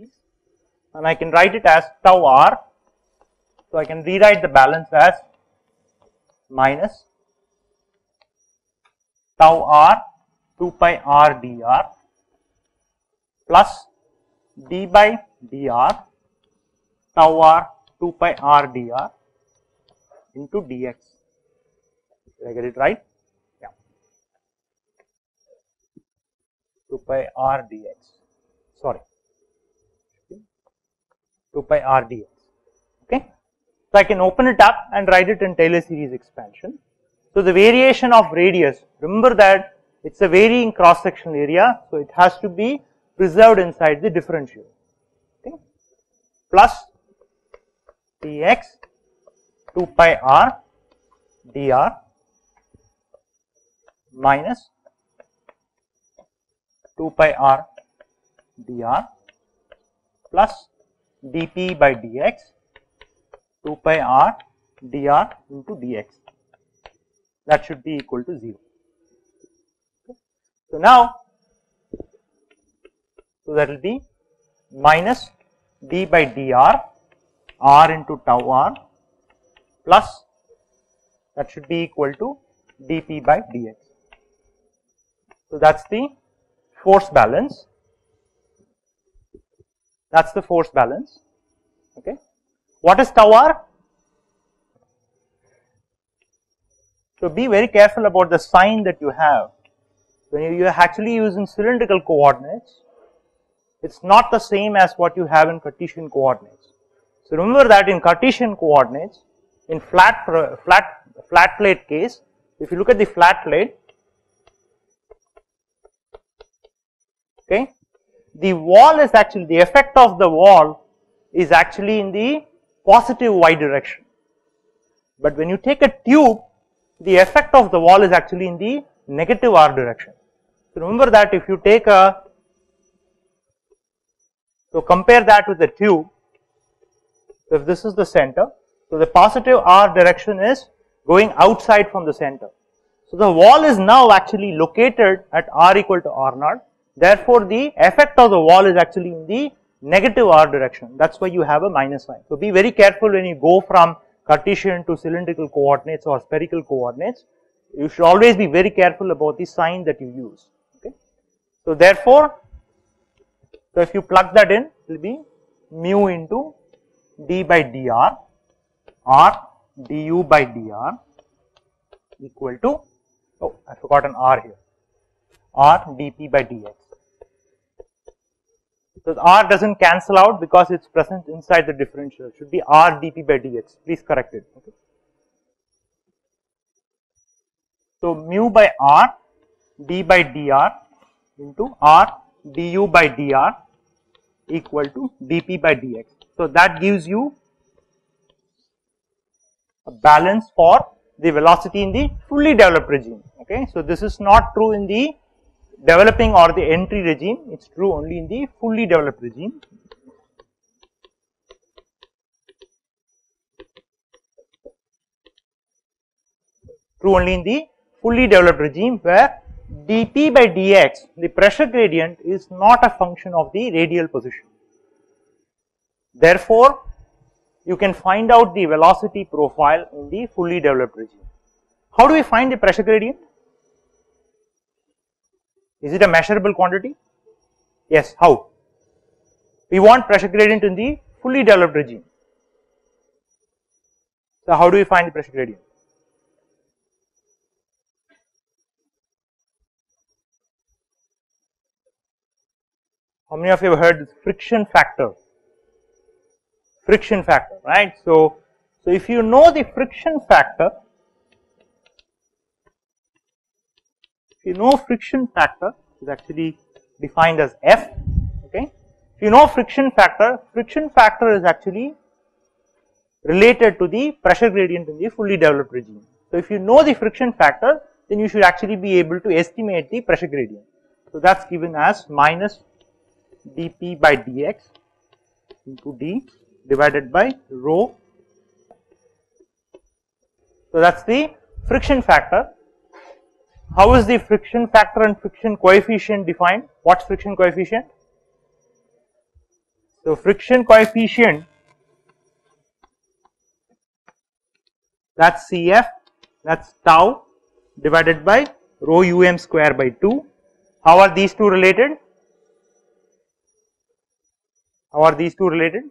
series, and I can write it as tau r. So I can rewrite the balance as minus tau r 2 pi r dr plus d by dr tau r 2 pi r dr into dx. Did I get it right? Yeah. 2 pi r dx. Sorry. 2 pi r dx. Okay. So I can open it up and write it in Taylor series expansion. So the variation of radius, remember that it's a varying cross sectional area, so it has to be preserved inside the differential. Okay. Plus dx 2 pi r dr minus 2 pi r dr plus dp by dx 2 pi r dr into dx. That should be equal to 0. Okay. So now, so that will be minus d by dr r into tau r plus that should be equal to dp by dx. So that's the force balance. That's the force balance. Okay. What is tau r? So be very careful about the sign that you have. When you are actually using cylindrical coordinates, it's not the same as what you have in Cartesian coordinates. So remember that in Cartesian coordinates, in flat plate case, if you look at the flat plate, okay, the wall is actually, the effect of the wall is actually in the positive y direction. But when you take a tube, the effect of the wall is actually in the negative r direction. So remember that if you take a, so compare that with the tube. So if this is the center, so the positive r direction is going outside from the center. So the wall is now actually located at r equal to r naught. Therefore the effect of the wall is actually in the negative r direction. That's why you have a minus sign. So be very careful when you go from Cartesian to cylindrical coordinates or spherical coordinates. You should always be very careful about the sign that you use. Okay. So therefore, so if you plug that in, it will be mu into d by dr r du by dr equal to, oh I forgot an r here, r dp by dx. So the r doesn't cancel out because it's present inside the differential. It should be r dp by dx. Please correct it. Okay. So mu by r d by dr into r du by dr equal to dp by dx. So that gives you a balance for the velocity in the fully developed regime. Okay. So this is not true in the developing or the entry regime, it's true only in the fully developed regime. True only in the fully developed regime where dp by dx, the pressure gradient, is not a function of the radial position. Therefore, you can find out the velocity profile in the fully developed regime. How do we find the pressure gradient? Is it a measurable quantity? Yes. How? We want pressure gradient in the fully developed regime. So how do we find the pressure gradient? How many of you have heard this friction factor? Friction factor, right? So if you know the friction factor, friction factor is actually defined as F. Okay. If you know friction factor is actually related to the pressure gradient in the fully developed regime. So if you know the friction factor, then you should actually be able to estimate the pressure gradient. So that's given as minus dp by dx into d divided by rho. So that's the friction factor. How is the friction factor and friction coefficient defined? What's friction coefficient? So friction coefficient, that's Cf, that's tau divided by rho um square by 2. How are these two related? How are these two related?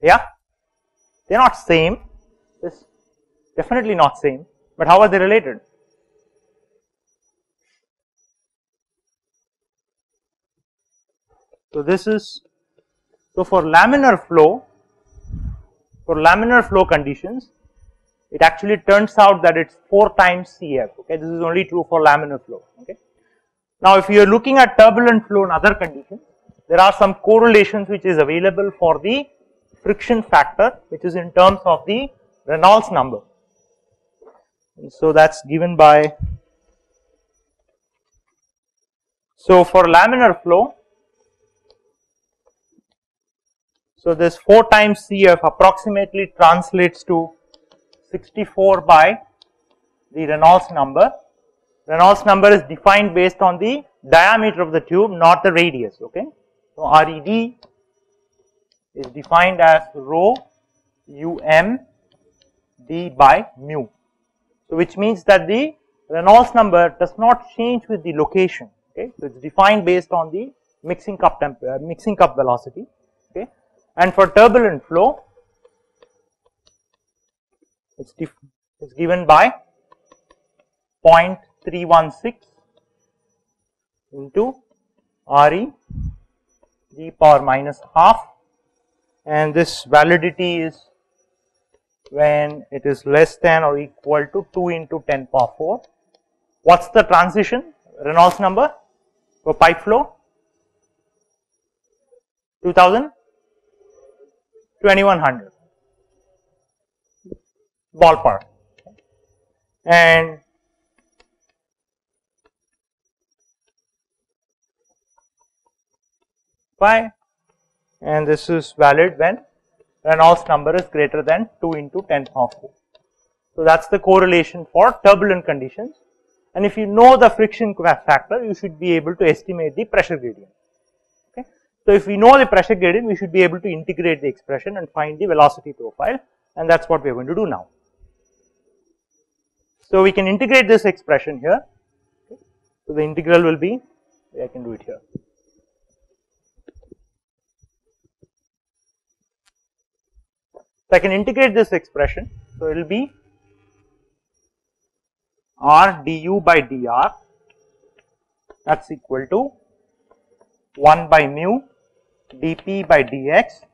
Yeah, they are not same, this definitely not same, but how are they related? So this is, so for laminar flow conditions, it actually turns out that it's 4 times Cf, okay, this is only true for laminar flow, okay. Now if you are looking at turbulent flow and other conditions, there are some correlations which is available for the friction factor, which is in terms of the Reynolds number. And so that's given by, so for laminar flow, so this 4 times Cf approximately translates to 64 by the Reynolds number. Reynolds number is defined based on the diameter of the tube, not the radius, okay. So RED is defined as rho um d by mu. So which means that the Reynolds number does not change with the location, okay. So it's defined based on the mixing cup velocity, okay. And for turbulent flow, it's given by 0.316 into Re d power minus half, and this validity is when it is less than or equal to 2 into 10 power 4. What's the transition Reynolds number for pipe flow? 2000, 2100 ballpark, and pi, and this is valid when Reynolds number is greater than 2 into 10 power 4. So that's the correlation for turbulent conditions, and if you know the friction factor, you should be able to estimate the pressure gradient, okay. So if we know the pressure gradient, we should be able to integrate the expression and find the velocity profile, and that's what we are going to do now. So we can integrate this expression here, okay. So the integral will be, I can do it here. So I can integrate this expression, so it will be R du by dr, that's equal to 1 by mu dp by dx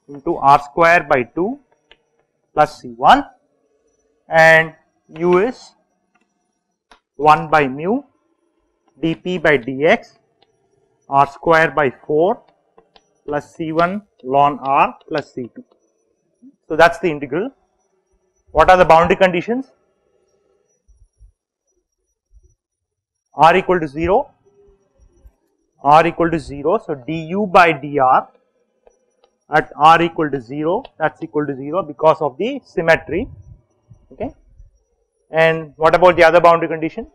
into r square by 2 plus C1, and u is 1 by mu dp by dx r square by 4 plus C1 ln r plus C2. So that's the integral. What are the boundary conditions? R equal to 0, R equal to 0, so du by dr at R equal to 0, that's equal to 0 because of the symmetry, okay. And what about the other boundary condition?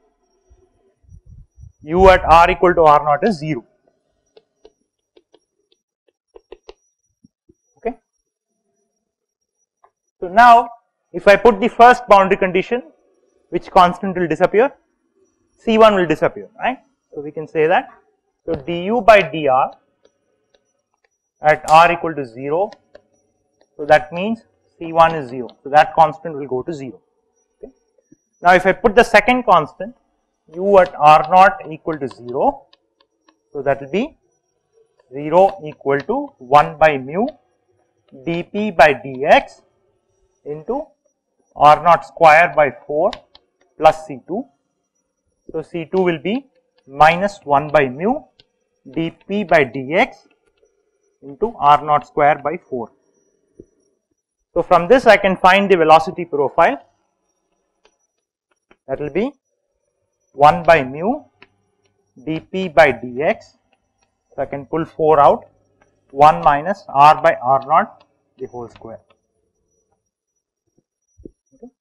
U at R equal to R naught is 0, okay. So now if I put the first boundary condition, which constant will disappear? C1 will disappear, right. So we can say that, so du by dr at R equal to 0, so that means C1 is 0, so that constant will go to 0, okay. Now if I put the second constant u at R naught equal to 0, so that will be 0 equal to 1 by mu dp by dx into R naught square by 4 plus C2. So C2 will be minus 1 by mu dp by dx into R naught square by 4. So from this I can find the velocity profile, that will be 1 by mu dp by dx, so I can pull 4 out, 1 minus r by r naught the whole square, okay.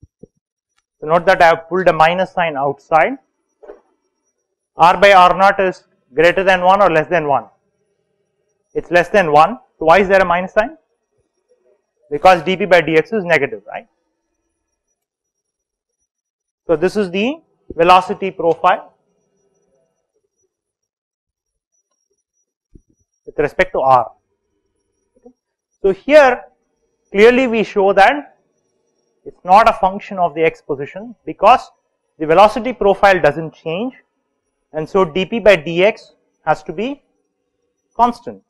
So note that I have pulled a minus sign outside. R by r naught is greater than 1 or less than 1? it's less than 1. So why is there a minus sign? Because dp by dx is negative, right? So this is the velocity profile with respect to r. Okay. So here clearly we show that it's not a function of the x position because the velocity profile doesn't change, and so dp by dx has to be constant,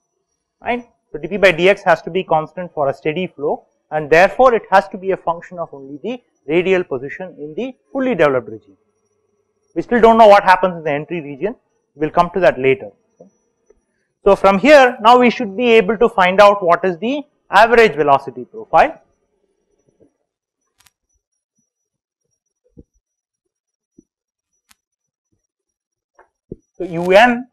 right? So dp by dx has to be constant for a steady flow, and therefore it has to be a function of only the radial position in the fully developed region. We still don't know what happens in the entry region, we will come to that later. So from here now we should be able to find out what is the average velocity profile. So um,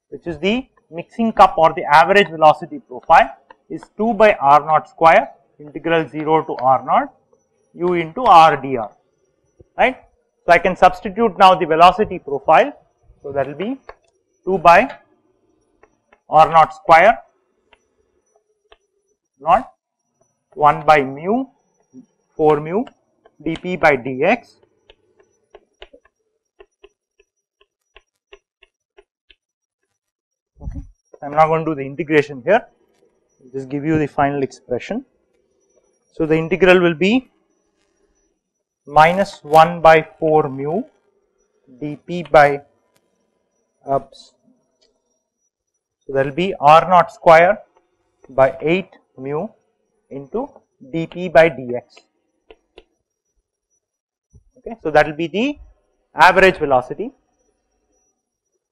which is the mixing cup or the average velocity profile, is 2 by r naught square integral 0 to r naught u into r dr, right. So I can substitute now the velocity profile. So that will be 2 by r naught square naught 1 by mu 4 mu dp by dx I am not going to do the integration here, just give you the final expression. So the integral will be minus 1 by 4 mu dp by so that will be r naught square by 8 mu into dp by dx. Okay, so that will be the average velocity.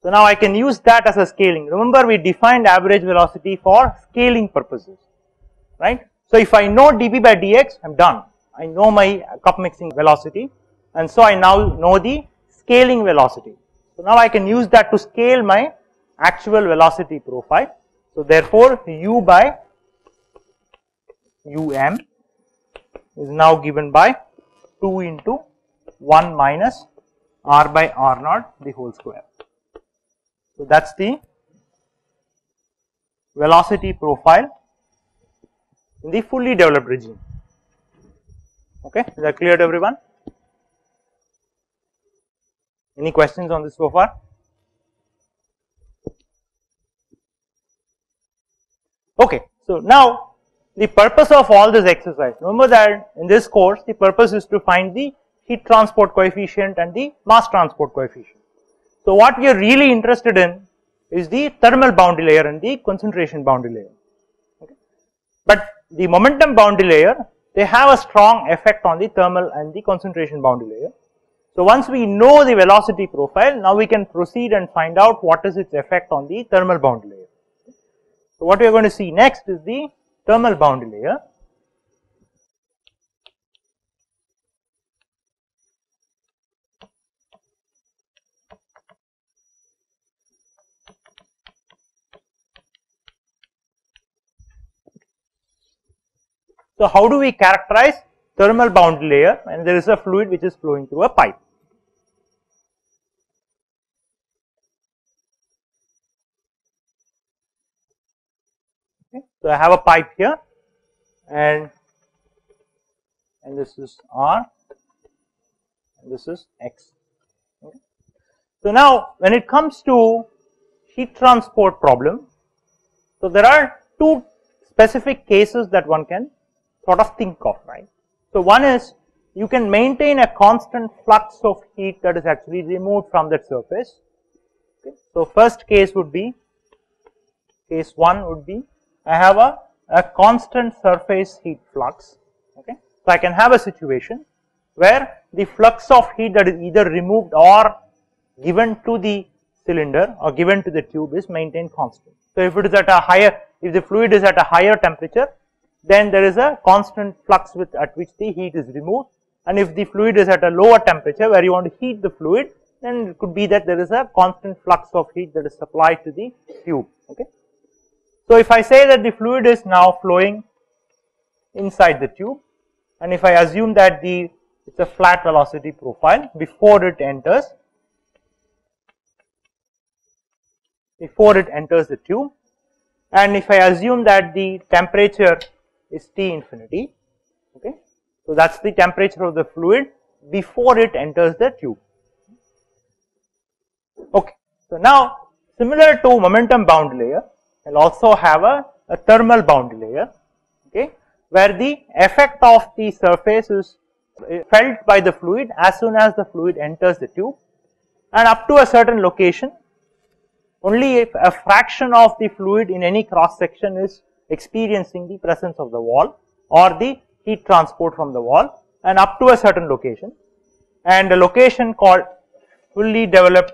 So now I can use that as a scaling. Remember we defined average velocity for scaling purposes, right. So if I know dp by dx, I am done. I know my cup mixing velocity, and so I now know the scaling velocity. So now I can use that to scale my actual velocity profile. So therefore u by um is now given by 2 into 1 minus r by r naught the whole square. So that is the velocity profile in the fully developed regime. Okay, is that clear to everyone? Any questions on this so far? Okay, so now the purpose of all this exercise, remember that in this course the purpose is to find the heat transport coefficient and the mass transport coefficient. So what we are really interested in is the thermal boundary layer and the concentration boundary layer. Okay. But the momentum boundary layer, they have a strong effect on the thermal and the concentration boundary layer. So once we know the velocity profile, now we can proceed and find out what is its effect on the thermal boundary layer. So what we are going to see next is the thermal boundary layer. So how do we characterize thermal boundary layer when there is a fluid which is flowing through a pipe? Okay. So I have a pipe here, and this is R and this is X. Okay. So now when it comes to heat transport problem, so there are two specific cases that one can sort of think of, right. So one is you can maintain a constant flux of heat that is actually removed from that surface. Okay. So first case would be, case 1 would be, I have a constant surface heat flux. Okay. So I can have a situation where the flux of heat that is either removed or given to the cylinder or given to the tube is maintained constant. So if it is at a higher, if the fluid is at a higher temperature, then there is a constant flux at which the heat is removed, and if the fluid is at a lower temperature where you want to heat the fluid, then it could be that there is a constant flux of heat that is supplied to the tube. Okay. So if I say that the fluid is now flowing inside the tube, and if I assume that it's a flat velocity profile before it enters the tube, and if I assume that the temperature is T infinity, okay, so that is the temperature of the fluid before it enters the tube. Okay, so now similar to momentum bound layer, I will also have a thermal bound layer, okay, where the effect of the surface is felt by the fluid as soon as the fluid enters the tube, and up to a certain location only if a fraction of the fluid in any cross section is experiencing the presence of the wall or the heat transport from the wall, and up to a certain location, and a location called fully developed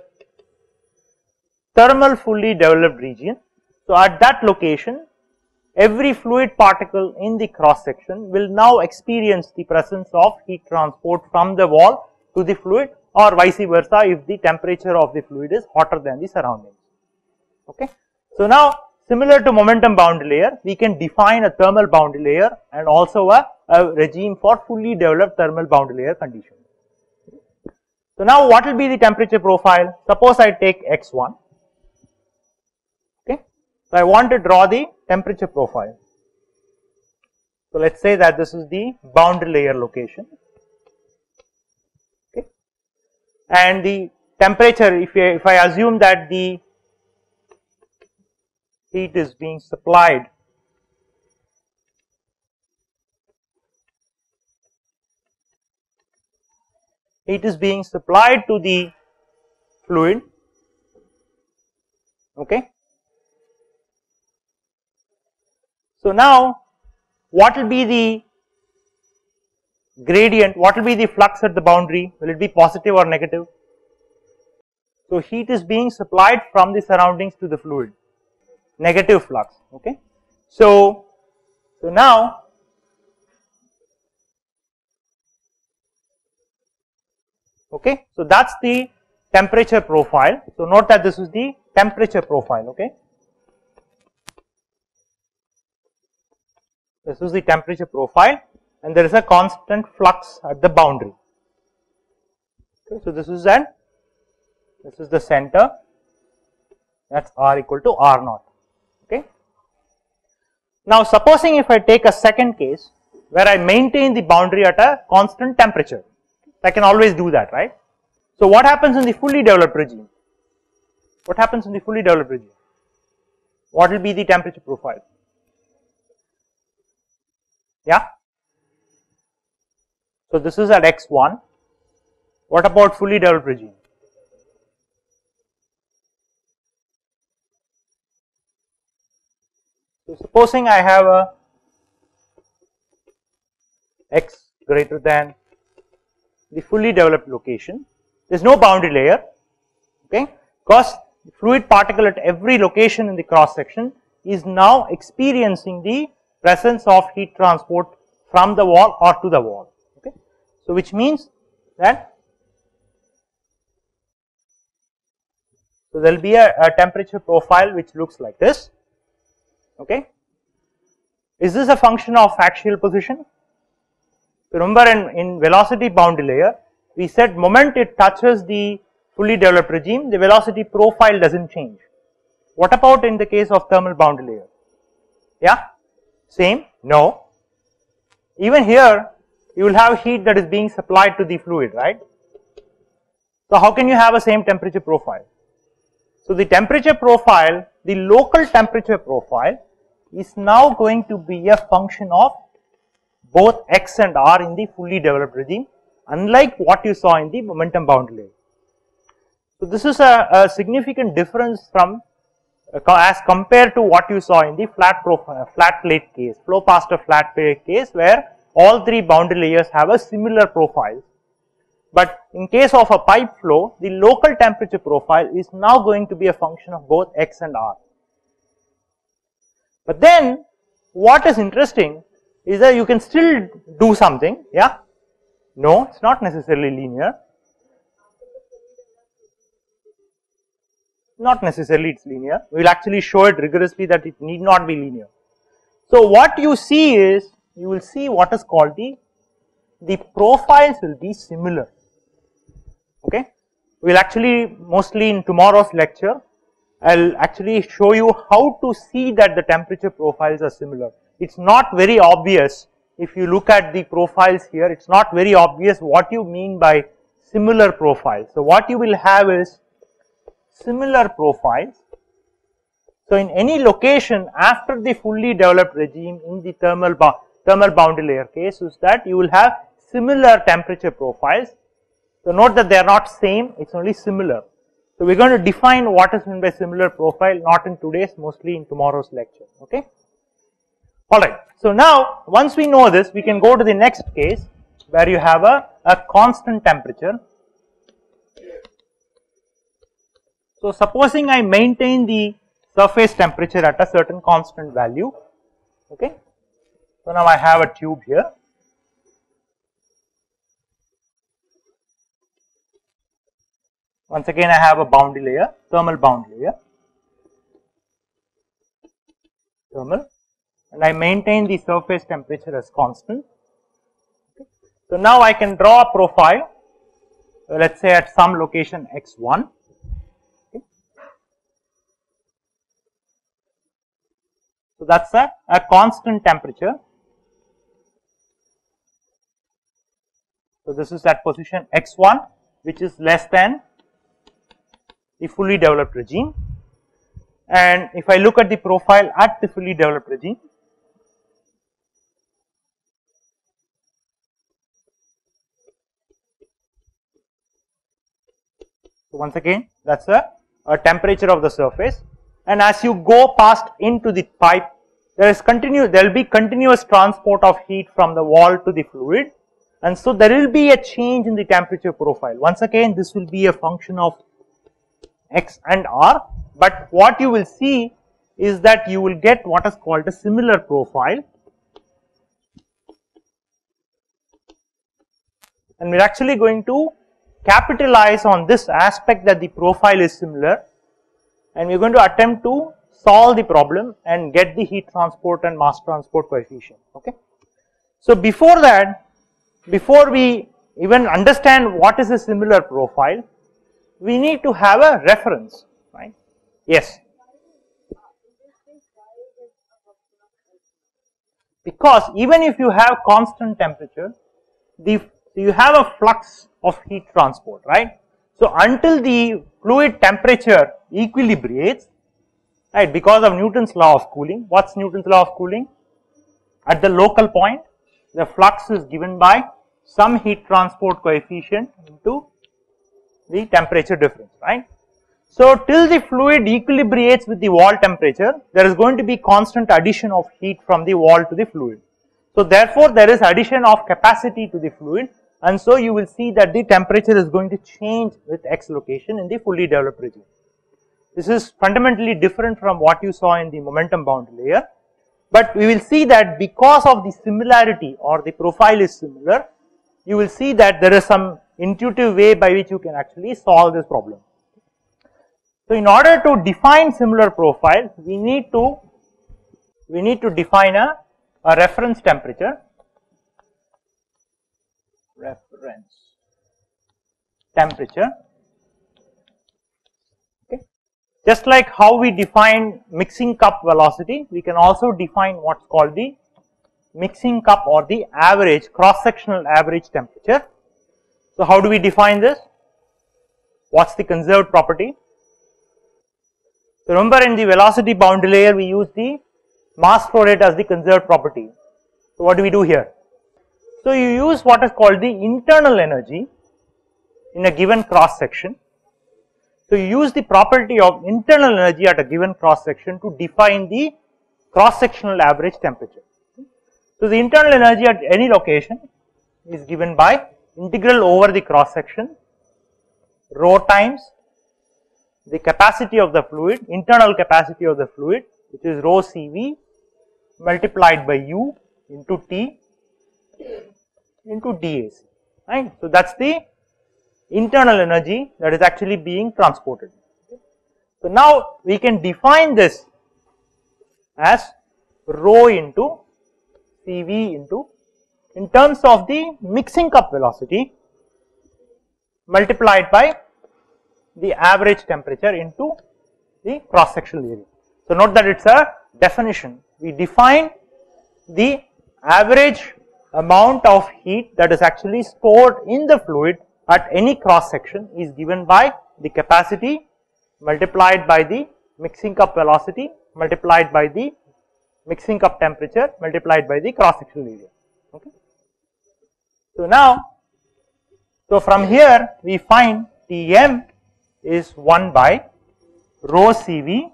thermal fully developed region. So at that location every fluid particle in the cross section will now experience the presence of heat transport from the wall to the fluid, or vice versa if the temperature of the fluid is hotter than the surroundings. Okay. So now similar to momentum bound layer, we can define a thermal bound layer and also a regime for fully developed thermal bound layer condition. So now what will be the temperature profile? Suppose I take x1, okay. So I want to draw the temperature profile. So let us say that this is the bound layer location, okay, and the temperature, if I assume that the heat is being supplied to the fluid, okay. So now what will be the gradient, what will be the flux at the boundary? Will it be positive or negative? So heat is being supplied from the surroundings to the fluid, negative flux, okay. So now okay, so that is the temperature profile. So note that this is the temperature profile, okay. This is the temperature profile and there is a constant flux at the boundary. Okay, so this is the center, that is R equal to R naught, okay. Now supposing if I take a second case where I maintain the boundary at a constant temperature, I can always do that, right. So what happens in the fully developed regime? What happens in the fully developed regime? What will be the temperature profile? Yeah. So this is at x1. What about fully developed regime? So supposing I have a x greater than the fully developed location, there is no boundary layer, okay, because the fluid particle at every location in the cross section is now experiencing the presence of heat transport from the wall or to the wall, okay. So which means that so there will be a temperature profile which looks like this, okay. Is this a function of axial position? Remember in velocity bound layer we said moment it touches the fully developed regime the velocity profile does not change. What about in the case of thermal bound layer? Yeah, same? No. Even here you will have heat that is being supplied to the fluid, right. So how can you have a same temperature profile? So the temperature profile, the local temperature profile is now going to be a function of both x and r in the fully developed regime, unlike what you saw in the momentum bound layer. So this is a significant difference from as compared to what you saw in the flat plate case, flow past a flat plate case where all three boundary layers have a similar profile. But in case of a pipe flow, the local temperature profile is now going to be a function of both x and r. But then what is interesting is that you can still do something, yeah. No, it is not necessarily linear, not necessarily it is linear, we will actually show it rigorously that it need not be linear. So what you see is, you will see what is called the profiles will be similar, okay. We will actually mostly in tomorrow's lecture I'll actually show you how to see that the temperature profiles are similar. It's not very obvious if you look at the profiles here, it's not very obvious what you mean by similar profiles. So what you will have is similar profiles. So in any location after the fully developed regime in the thermal boundary layer case is that you will have similar temperature profiles. So note that they are not same, it's only similar. So we are going to define what is meant by similar profile, not in today's, mostly in tomorrow's lecture, okay. Alright, so now once we know this, we can go to the next case where you have a constant temperature. So supposing I maintain the surface temperature at a certain constant value, okay. So now I have a tube here. Once again I have a boundary layer, thermal boundary layer, thermal, and I maintain the surface temperature as constant. Okay. So now I can draw a profile, let us say at some location x1. Okay. So that is a constant temperature. So this is at position x1, which is less than the fully developed regime, and if I look at the profile at the fully developed regime, so once again that is a temperature of the surface, and as you go past into the pipe, there will be continuous transport of heat from the wall to the fluid, and so there will be a change in the temperature profile. Once again this will be a function of x and r, but what you will see is that you will get what is called a similar profile, and we are actually going to capitalize on this aspect that the profile is similar, and we are going to attempt to solve the problem and get the heat transport and mass transport coefficient, okay. So before that, before we even understand what is a similar profile, we need to have a reference, right? Yes. Because even if you have constant temperature, you have a flux of heat transport, right? So until the fluid temperature equilibrates, right, because of Newton's law of cooling. What's Newton's law of cooling? At the local point, the flux is given by some heat transport coefficient into the temperature difference, right. So till the fluid equilibrates with the wall temperature, there is going to be constant addition of heat from the wall to the fluid. So therefore there is addition of capacity to the fluid, and so you will see that the temperature is going to change with x location in the fully developed regime. This is fundamentally different from what you saw in the momentum boundary layer, but we will see that because of the similarity or the profile is similar, you will see that there is some intuitive way by which you can actually solve this problem. So in order to define similar profile, we need to define a reference temperature, okay. Just like how we define mixing cup velocity, we can also define what's called the mixing cup or the average cross-sectional average temperature. So how do we define this? What's the conserved property? So remember, in the velocity boundary layer we use the mass flow rate as the conserved property. So what do we do here? So you use what is called the internal energy in a given cross section. So you use the property of internal energy at a given cross section to define the cross sectional average temperature. So the internal energy at any location is given by integral over the cross section rho times the capacity of the fluid, internal capacity of the fluid, which is rho Cv multiplied by U into T into dAc, right. So that is the internal energy that is actually being transported. So now we can define this as rho into Cv into, in terms of the mixing cup velocity multiplied by the average temperature into the cross sectional area. So note that it is a definition. We define the average amount of heat that is actually stored in the fluid at any cross section is given by the capacity multiplied by the mixing cup velocity multiplied by the mixing cup temperature multiplied by the cross sectional area. Okay. So now, so from here we find Tm is 1 by rho Cv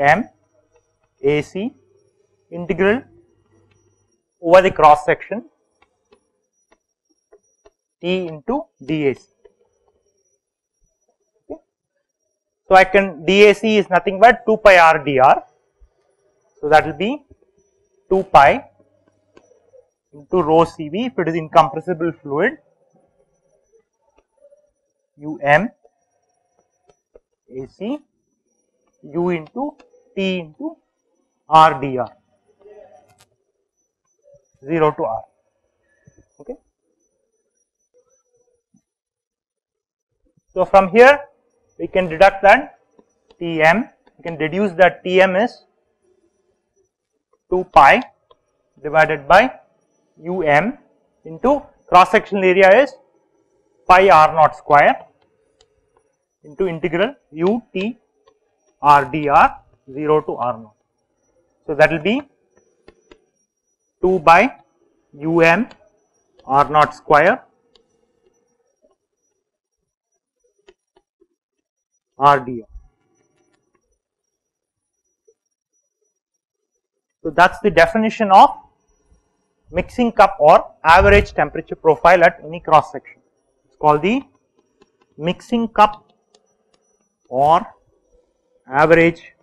um AC integral over the cross section T into dAc. Okay. So I can, dAc is nothing but 2 pi r dr. So that will be 2 pi into rho Cv if it is incompressible fluid um AC U into T into r dr, 0 to r. Okay. So from here we can deduct that Tm, we can deduce that Tm is 2 pi divided by um into cross sectional area is pi r naught square into integral u t r dr 0 to r naught. So that will be 2 by um r naught square r dr. So that is the definition of mixing cup or average temperature profile at any cross section. It is called the mixing cup or average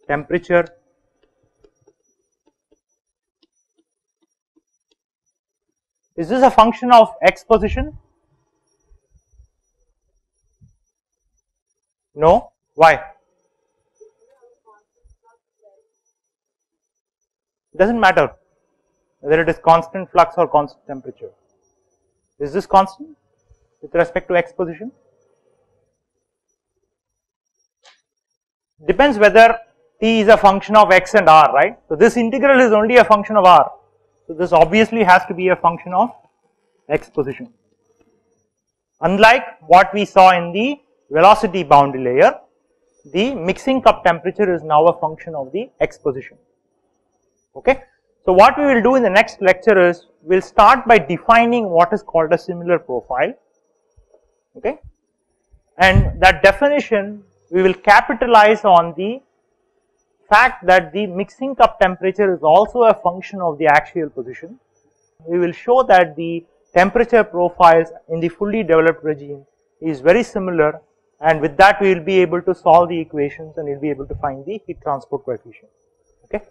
temperature Is this a function of x position? No. Why? It doesn't matter whether it is constant flux or constant temperature. Is this constant with respect to x position? Depends whether t is a function of x and r, right? So this integral is only a function of r. So this obviously has to be a function of x position. Unlike what we saw in the velocity boundary layer, the mixing cup temperature is now a function of the x position. Okay. So what we will do in the next lecture is we will start by defining what is called a similar profile. Okay. And that definition we will capitalize on the fact that the mixing cup temperature is also a function of the axial position. We will show that the temperature profiles in the fully developed regime is very similar, and with that we will be able to solve the equations and we will be able to find the heat transport coefficient. Okay.